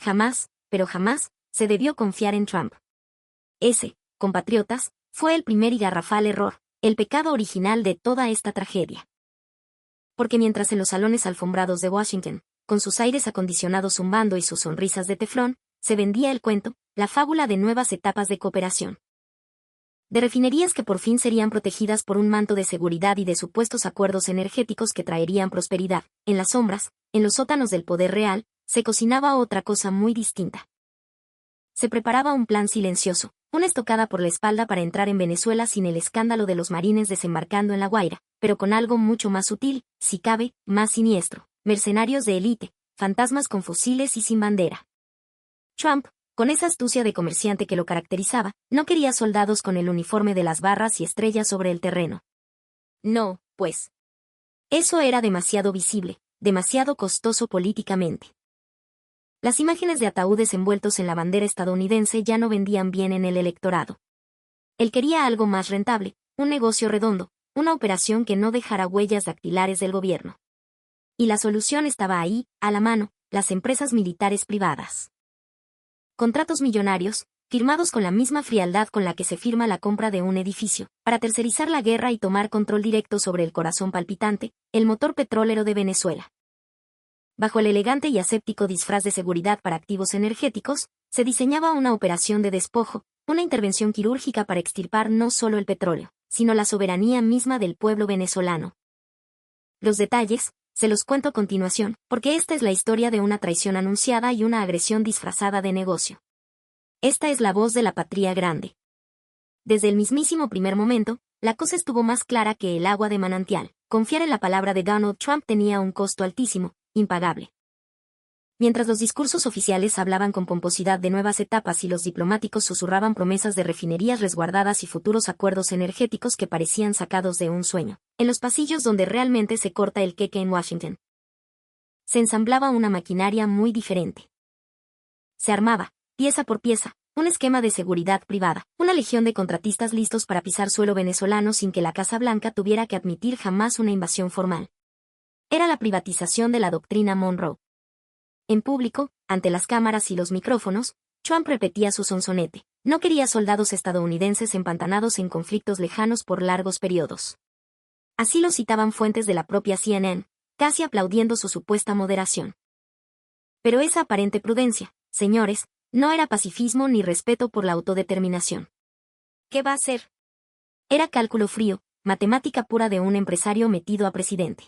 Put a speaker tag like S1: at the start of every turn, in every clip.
S1: Jamás, pero jamás, se debió confiar en Trump. Ese, compatriotas, fue el primer y garrafal error, el pecado original de toda esta tragedia. Porque mientras en los salones alfombrados de Washington, con sus aires acondicionados zumbando y sus sonrisas de teflón, se vendía el cuento, la fábula de nuevas etapas de cooperación. De refinerías que por fin serían protegidas por un manto de seguridad y de supuestos acuerdos energéticos que traerían prosperidad, en las sombras, en los sótanos del poder real, se cocinaba otra cosa muy distinta. Se preparaba un plan silencioso, una estocada por la espalda para entrar en Venezuela sin el escándalo de los marines desembarcando en La Guaira, pero con algo mucho más sutil, si cabe, más siniestro, mercenarios de élite, fantasmas con fusiles y sin bandera. Trump, con esa astucia de comerciante que lo caracterizaba, no quería soldados con el uniforme de las barras y estrellas sobre el terreno. No, pues. Eso era demasiado visible, demasiado costoso políticamente. Las imágenes de ataúdes envueltos en la bandera estadounidense ya no vendían bien en el electorado. Él quería algo más rentable, un negocio redondo, una operación que no dejara huellas dactilares del gobierno. Y la solución estaba ahí, a la mano, las empresas militares privadas. Contratos millonarios, firmados con la misma frialdad con la que se firma la compra de un edificio, para tercerizar la guerra y tomar control directo sobre el corazón palpitante, el motor petrolero de Venezuela. Bajo el elegante y aséptico disfraz de seguridad para activos energéticos, se diseñaba una operación de despojo, una intervención quirúrgica para extirpar no solo el petróleo, sino la soberanía misma del pueblo venezolano. Los detalles, se los cuento a continuación, porque esta es la historia de una traición anunciada y una agresión disfrazada de negocio. Esta es la voz de la patria grande. Desde el mismísimo primer momento, la cosa estuvo más clara que el agua de manantial. Confiar en la palabra de Donald Trump tenía un costo altísimo, impagable. Mientras los discursos oficiales hablaban con pomposidad de nuevas etapas y los diplomáticos susurraban promesas de refinerías resguardadas y futuros acuerdos energéticos que parecían sacados de un sueño, en los pasillos donde realmente se corta el queque en Washington, se ensamblaba una maquinaria muy diferente. Se armaba, pieza por pieza, un esquema de seguridad privada, una legión de contratistas listos para pisar suelo venezolano sin que la Casa Blanca tuviera que admitir jamás una invasión formal. Era la privatización de la doctrina Monroe. En público, ante las cámaras y los micrófonos, Trump repetía su sonsonete. No quería soldados estadounidenses empantanados en conflictos lejanos por largos periodos. Así lo citaban fuentes de la propia CNN, casi aplaudiendo su supuesta moderación. Pero esa aparente prudencia, señores, no era pacifismo ni respeto por la autodeterminación. ¿Qué va a hacer? Era cálculo frío, matemática pura de un empresario metido a presidente.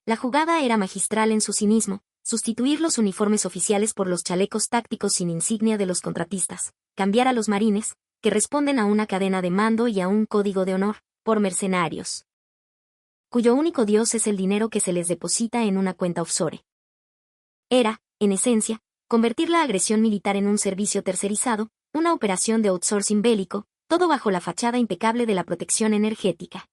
S1: La jugada era magistral en su cinismo, sustituir los uniformes oficiales por los chalecos tácticos sin insignia de los contratistas, cambiar a los marines, que responden a una cadena de mando y a un código de honor, por mercenarios, cuyo único dios es el dinero que se les deposita en una cuenta offshore. Era, en esencia, convertir la agresión militar en un servicio tercerizado, una operación de outsourcing bélico, todo bajo la fachada impecable de la protección energética.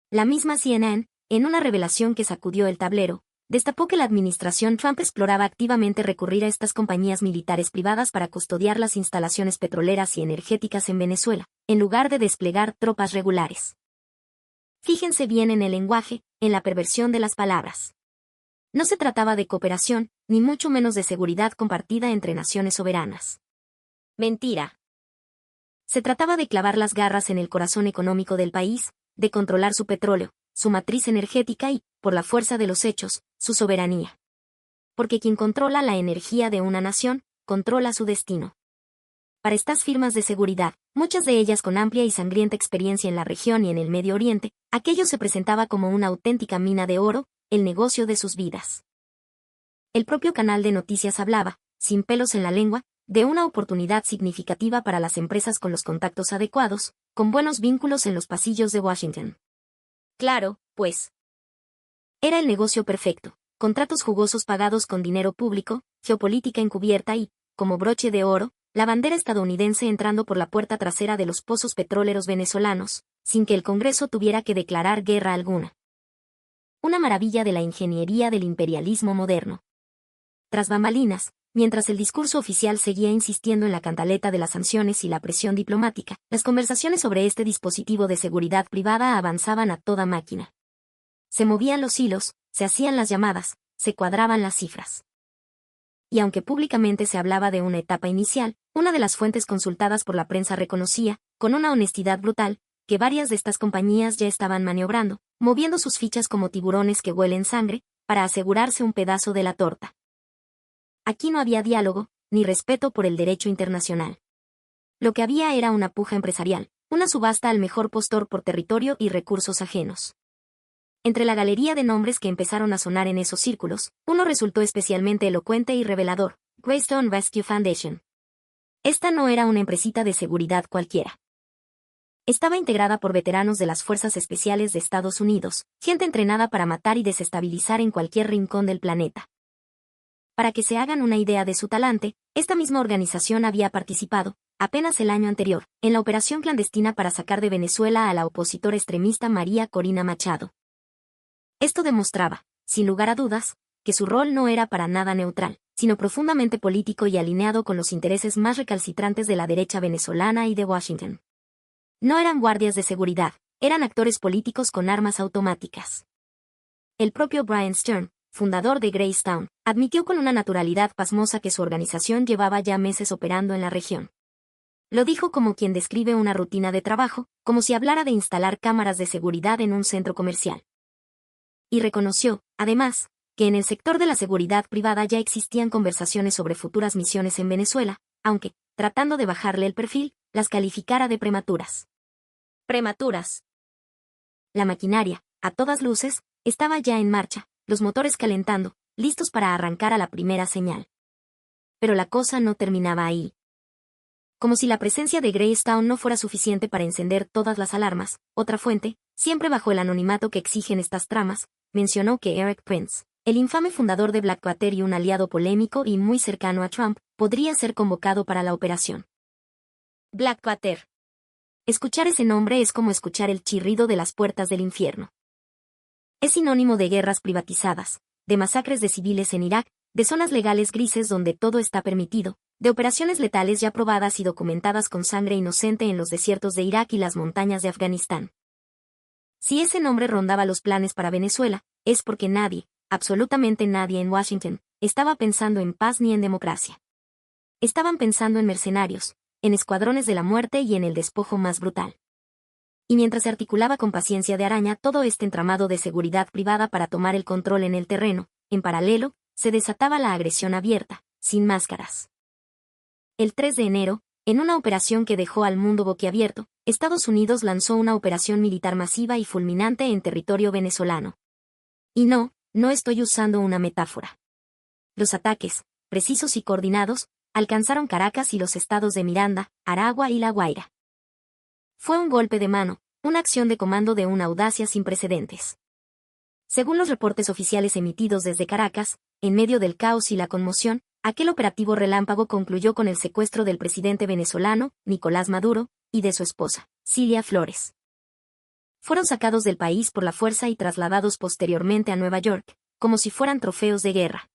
S1: La misma CNN, en una revelación que sacudió el tablero, destapó que la administración Trump exploraba activamente recurrir a estas compañías militares privadas para custodiar las instalaciones petroleras y energéticas en Venezuela, en lugar de desplegar tropas regulares. Fíjense bien en el lenguaje, en la perversión de las palabras. No se trataba de cooperación, ni mucho menos de seguridad compartida entre naciones soberanas. Mentira. Se trataba de clavar las garras en el corazón económico del país, de controlar su petróleo, su matriz energética y, por la fuerza de los hechos, su soberanía. Porque quien controla la energía de una nación, controla su destino. Para estas firmas de seguridad, muchas de ellas con amplia y sangrienta experiencia en la región y en el Medio Oriente, aquello se presentaba como una auténtica mina de oro, el negocio de sus vidas. El propio canal de noticias hablaba, sin pelos en la lengua, de una oportunidad significativa para las empresas con los contactos adecuados, con buenos vínculos en los pasillos de Washington. Claro, pues. Era el negocio perfecto, contratos jugosos pagados con dinero público, geopolítica encubierta y, como broche de oro, la bandera estadounidense entrando por la puerta trasera de los pozos petroleros venezolanos, sin que el Congreso tuviera que declarar guerra alguna. Una maravilla de la ingeniería del imperialismo moderno. Tras bambalinas, mientras el discurso oficial seguía insistiendo en la cantaleta de las sanciones y la presión diplomática, las conversaciones sobre este dispositivo de seguridad privada avanzaban a toda máquina. Se movían los hilos, se hacían las llamadas, se cuadraban las cifras. y aunque públicamente se hablaba de una etapa inicial, una de las fuentes consultadas por la prensa reconocía, con una honestidad brutal, que varias de estas compañías ya estaban maniobrando, moviendo sus fichas como tiburones que huelen sangre, para asegurarse un pedazo de la torta. Aquí no había diálogo, ni respeto por el derecho internacional. Lo que había era una puja empresarial, una subasta al mejor postor por territorio y recursos ajenos. Entre la galería de nombres que empezaron a sonar en esos círculos, uno resultó especialmente elocuente y revelador: Greystone Rescue Foundation. Esta no era una empresita de seguridad cualquiera. Estaba integrada por veteranos de las Fuerzas Especiales de Estados Unidos, gente entrenada para matar y desestabilizar en cualquier rincón del planeta. Para que se hagan una idea de su talante, esta misma organización había participado, apenas el año anterior, en la operación clandestina para sacar de Venezuela a la opositora extremista María Corina Machado. Esto demostraba, sin lugar a dudas, que su rol no era para nada neutral, sino profundamente político y alineado con los intereses más recalcitrantes de la derecha venezolana y de Washington. No eran guardias de seguridad, eran actores políticos con armas automáticas. El propio Brian Stern, fundador de Greystone, admitió con una naturalidad pasmosa que su organización llevaba ya meses operando en la región. Lo dijo como quien describe una rutina de trabajo, como si hablara de instalar cámaras de seguridad en un centro comercial. Y reconoció, además, que en el sector de la seguridad privada ya existían conversaciones sobre futuras misiones en Venezuela, aunque, tratando de bajarle el perfil, las calificara de prematuras. Prematuras. La maquinaria, a todas luces, estaba ya en marcha, los motores calentando, listos para arrancar a la primera señal. Pero la cosa no terminaba ahí. Como si la presencia de Greystone no fuera suficiente para encender todas las alarmas, otra fuente, siempre bajo el anonimato que exigen estas tramas, mencionó que Erik Prince, el infame fundador de Blackwater y un aliado polémico y muy cercano a Trump, podría ser convocado para la operación. Blackwater. Escuchar ese nombre es como escuchar el chirrido de las puertas del infierno. Es sinónimo de guerras privatizadas, de masacres de civiles en Irak, de zonas legales grises donde todo está permitido, de operaciones letales ya probadas y documentadas con sangre inocente en los desiertos de Irak y las montañas de Afganistán. Si ese nombre rondaba los planes para Venezuela, es porque nadie, absolutamente nadie en Washington, estaba pensando en paz ni en democracia. Estaban pensando en mercenarios, en escuadrones de la muerte y en el despojo más brutal. Y mientras se articulaba con paciencia de araña todo este entramado de seguridad privada para tomar el control en el terreno, en paralelo, se desataba la agresión abierta, sin máscaras. El 3 de enero, en una operación que dejó al mundo boquiabierto, Estados Unidos lanzó una operación militar masiva y fulminante en territorio venezolano. Y no estoy usando una metáfora. Los ataques, precisos y coordinados, alcanzaron Caracas y los estados de Miranda, Aragua y La Guaira. Fue un golpe de mano, una acción de comando de una audacia sin precedentes. Según los reportes oficiales emitidos desde Caracas, en medio del caos y la conmoción, aquel operativo relámpago concluyó con el secuestro del presidente venezolano, Nicolás Maduro, y de su esposa, Cilia Flores. Fueron sacados del país por la fuerza y trasladados posteriormente a Nueva York, como si fueran trofeos de guerra.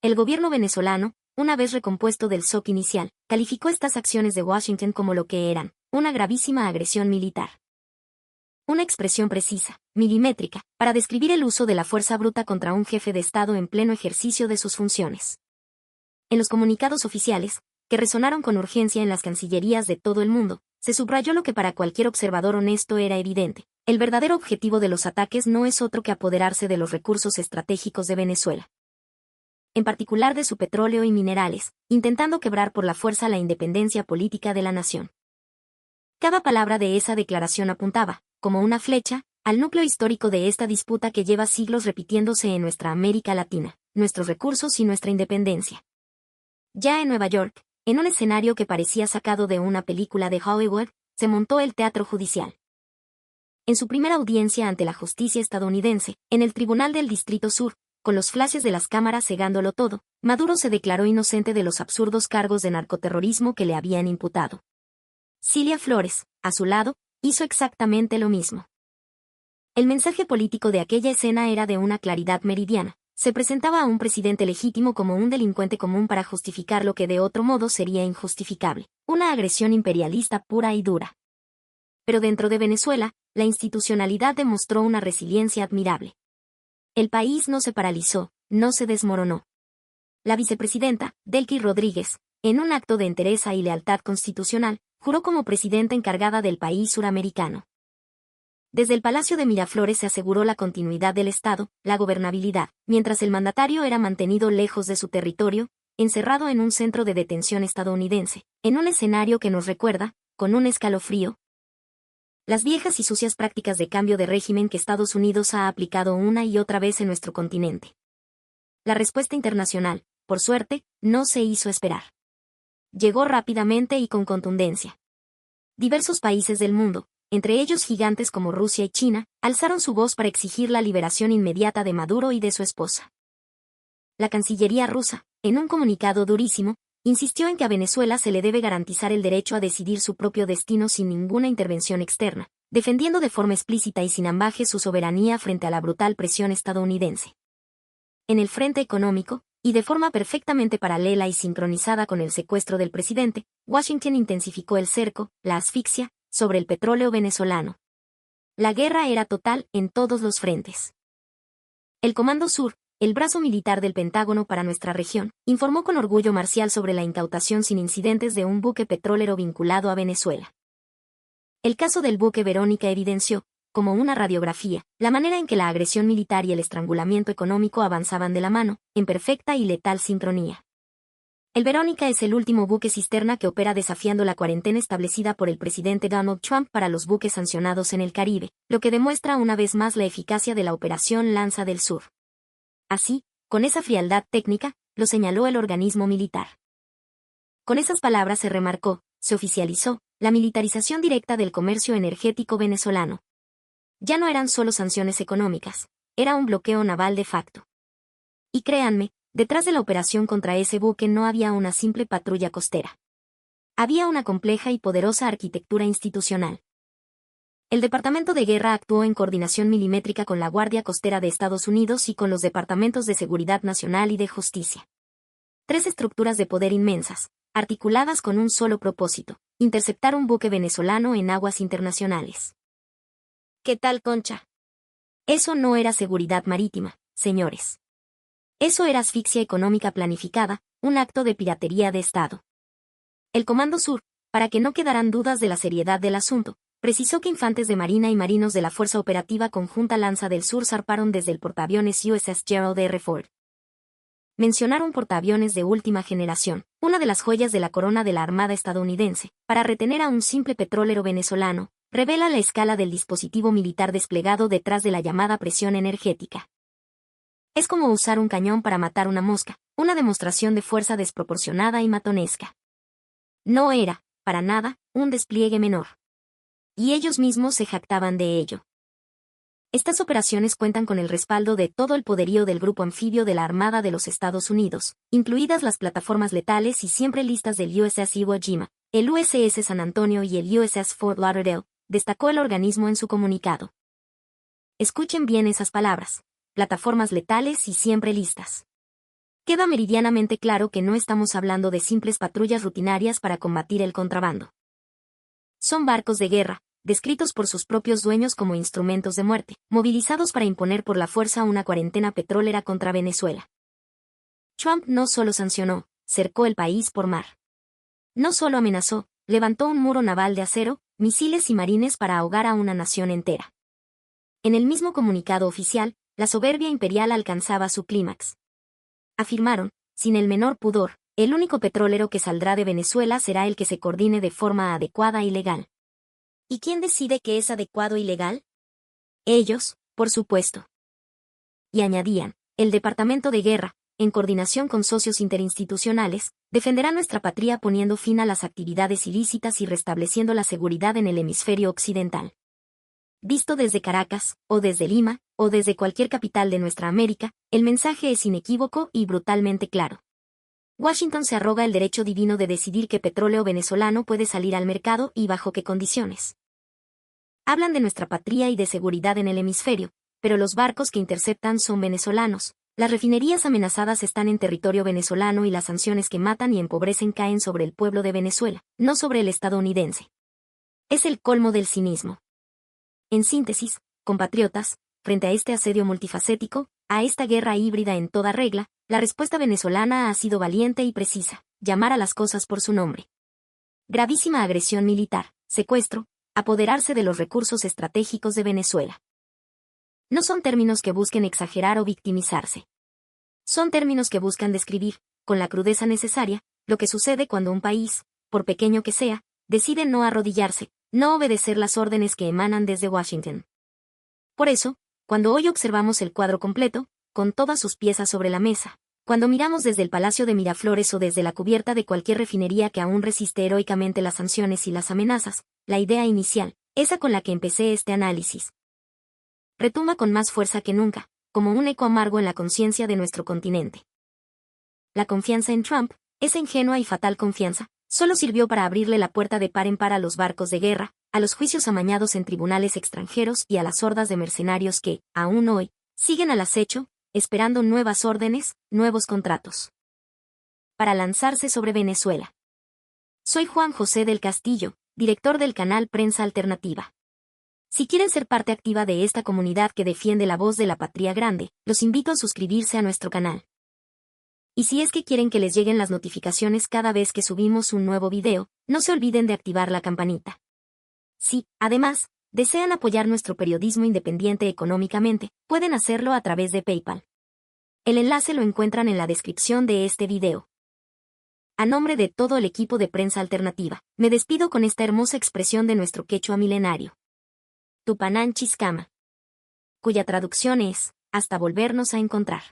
S1: El gobierno venezolano, una vez recompuesto del shock inicial, calificó estas acciones de Washington como lo que eran: una gravísima agresión militar. Una expresión precisa, milimétrica, para describir el uso de la fuerza bruta contra un jefe de Estado en pleno ejercicio de sus funciones. En los comunicados oficiales, que resonaron con urgencia en las cancillerías de todo el mundo, se subrayó lo que para cualquier observador honesto era evidente: el verdadero objetivo de los ataques no es otro que apoderarse de los recursos estratégicos de Venezuela, en particular de su petróleo y minerales, intentando quebrar por la fuerza la independencia política de la nación. Cada palabra de esa declaración apuntaba, como una flecha, al núcleo histórico de esta disputa que lleva siglos repitiéndose en nuestra América Latina: nuestros recursos y nuestra independencia. Ya en Nueva York, en un escenario que parecía sacado de una película de Hollywood, se montó el teatro judicial. En su primera audiencia ante la justicia estadounidense, en el Tribunal del Distrito Sur, con los flashes de las cámaras cegándolo todo, Maduro se declaró inocente de los absurdos cargos de narcoterrorismo que le habían imputado. Cilia Flores, a su lado, hizo exactamente lo mismo. El mensaje político de aquella escena era de una claridad meridiana: se presentaba a un presidente legítimo como un delincuente común para justificar lo que de otro modo sería injustificable, una agresión imperialista pura y dura. Pero dentro de Venezuela, la institucionalidad demostró una resiliencia admirable. El país no se paralizó, no se desmoronó. La vicepresidenta, Delcy Rodríguez, en un acto de entereza y lealtad constitucional, juró como presidenta encargada del país suramericano. Desde el Palacio de Miraflores se aseguró la continuidad del Estado, la gobernabilidad, mientras el mandatario era mantenido lejos de su territorio, encerrado en un centro de detención estadounidense, en un escenario que nos recuerda, con un escalofrío, las viejas y sucias prácticas de cambio de régimen que Estados Unidos ha aplicado una y otra vez en nuestro continente. La respuesta internacional, por suerte, no se hizo esperar. Llegó rápidamente y con contundencia. Diversos países del mundo, entre ellos gigantes como Rusia y China, alzaron su voz para exigir la liberación inmediata de Maduro y de su esposa. La Cancillería rusa, en un comunicado durísimo, insistió en que a Venezuela se le debe garantizar el derecho a decidir su propio destino sin ninguna intervención externa, defendiendo de forma explícita y sin ambajes su soberanía frente a la brutal presión estadounidense. En el frente económico, y de forma perfectamente paralela y sincronizada con el secuestro del presidente, Washington intensificó el cerco, la asfixia, sobre el petróleo venezolano. La guerra era total en todos los frentes. El Comando Sur, el brazo militar del Pentágono para nuestra región, informó con orgullo marcial sobre la incautación sin incidentes de un buque petrolero vinculado a Venezuela. El caso del buque Verónica evidenció, como una radiografía, la manera en que la agresión militar y el estrangulamiento económico avanzaban de la mano, en perfecta y letal sincronía. El Verónica es el último buque cisterna que opera desafiando la cuarentena establecida por el presidente Donald Trump para los buques sancionados en el Caribe, lo que demuestra una vez más la eficacia de la Operación Lanza del Sur. Así, con esa frialdad técnica, lo señaló el organismo militar. Con esas palabras se remarcó, se oficializó, la militarización directa del comercio energético venezolano. Ya no eran solo sanciones económicas, era un bloqueo naval de facto. Y créanme, detrás de la operación contra ese buque no había una simple patrulla costera. Había una compleja y poderosa arquitectura institucional. El Departamento de Guerra actuó en coordinación milimétrica con la Guardia Costera de Estados Unidos y con los Departamentos de Seguridad Nacional y de Justicia. 3 estructuras de poder inmensas, articuladas con un solo propósito: interceptar un buque venezolano en aguas internacionales. ¿Qué tal, Concha? Eso no era seguridad marítima, señores. Eso era asfixia económica planificada, un acto de piratería de Estado. El Comando Sur, para que no quedaran dudas de la seriedad del asunto, precisó que infantes de Marina y marinos de la Fuerza Operativa Conjunta Lanza del Sur zarparon desde el portaaviones USS Gerald R. Ford. Mencionar un portaaviones de última generación, una de las joyas de la corona de la Armada estadounidense, para retener a un simple petrolero venezolano, revela la escala del dispositivo militar desplegado detrás de la llamada presión energética. Es como usar un cañón para matar una mosca, una demostración de fuerza desproporcionada y matonesca. No era, para nada, un despliegue menor. Y ellos mismos se jactaban de ello. Estas operaciones cuentan con el respaldo de todo el poderío del grupo anfibio de la Armada de los Estados Unidos, incluidas las plataformas letales y siempre listas del USS Iwo Jima, el USS San Antonio y el USS Fort Lauderdale, destacó el organismo en su comunicado. Escuchen bien esas palabras: plataformas letales y siempre listas. Queda meridianamente claro que no estamos hablando de simples patrullas rutinarias para combatir el contrabando. Son barcos de guerra, descritos por sus propios dueños como instrumentos de muerte, movilizados para imponer por la fuerza una cuarentena petrolera contra Venezuela. Trump no solo sancionó, cercó el país por mar. No solo amenazó, levantó un muro naval de acero, misiles y marines para ahogar a una nación entera. En el mismo comunicado oficial, la soberbia imperial alcanzaba su clímax. Afirmaron, sin el menor pudor, el único petrolero que saldrá de Venezuela será el que se coordine de forma adecuada y legal. ¿Y quién decide qué es adecuado y legal? Ellos, por supuesto. Y añadían, el Departamento de Guerra, en coordinación con socios interinstitucionales, defenderá nuestra patria poniendo fin a las actividades ilícitas y restableciendo la seguridad en el hemisferio occidental. Visto desde Caracas, o desde Lima, o desde cualquier capital de nuestra América, el mensaje es inequívoco y brutalmente claro. Washington se arroga el derecho divino de decidir qué petróleo venezolano puede salir al mercado y bajo qué condiciones. Hablan de nuestra patria y de seguridad en el hemisferio, pero los barcos que interceptan son venezolanos, las refinerías amenazadas están en territorio venezolano y las sanciones que matan y empobrecen caen sobre el pueblo de Venezuela, no sobre el estadounidense. Es el colmo del cinismo. En síntesis, compatriotas, frente a este asedio multifacético, A esta guerra híbrida en toda regla, la respuesta venezolana ha sido valiente y precisa: llamar a las cosas por su nombre. Gravísima agresión militar, secuestro, apoderarse de los recursos estratégicos de Venezuela. No son términos que busquen exagerar o victimizarse. Son términos que buscan describir, con la crudeza necesaria, lo que sucede cuando un país, por pequeño que sea, decide no arrodillarse, no obedecer las órdenes que emanan desde Washington. Por eso, cuando hoy observamos el cuadro completo, con todas sus piezas sobre la mesa, cuando miramos desde el Palacio de Miraflores o desde la cubierta de cualquier refinería que aún resiste heroicamente las sanciones y las amenazas, la idea inicial, esa con la que empecé este análisis, retumba con más fuerza que nunca, como un eco amargo en la conciencia de nuestro continente. La confianza en Trump, esa ingenua y fatal confianza, solo sirvió para abrirle la puerta de par en par a los barcos de guerra, a los juicios amañados en tribunales extranjeros y a las hordas de mercenarios que, aún hoy, siguen al acecho, esperando nuevas órdenes, nuevos contratos. Para lanzarse sobre Venezuela. Soy Juan José del Castillo, director del canal Prensa Alternativa. Si quieren ser parte activa de esta comunidad que defiende la voz de la patria grande, los invito a suscribirse a nuestro canal. Y si es que quieren que les lleguen las notificaciones cada vez que subimos un nuevo video, no se olviden de activar la campanita. Si, además, desean apoyar nuestro periodismo independiente económicamente, pueden hacerlo a través de PayPal. El enlace lo encuentran en la descripción de este video. A nombre de todo el equipo de Prensa Alternativa, me despido con esta hermosa expresión de nuestro quechua milenario. Tupanán Chiscama. Cuya traducción es, hasta volvernos a encontrar.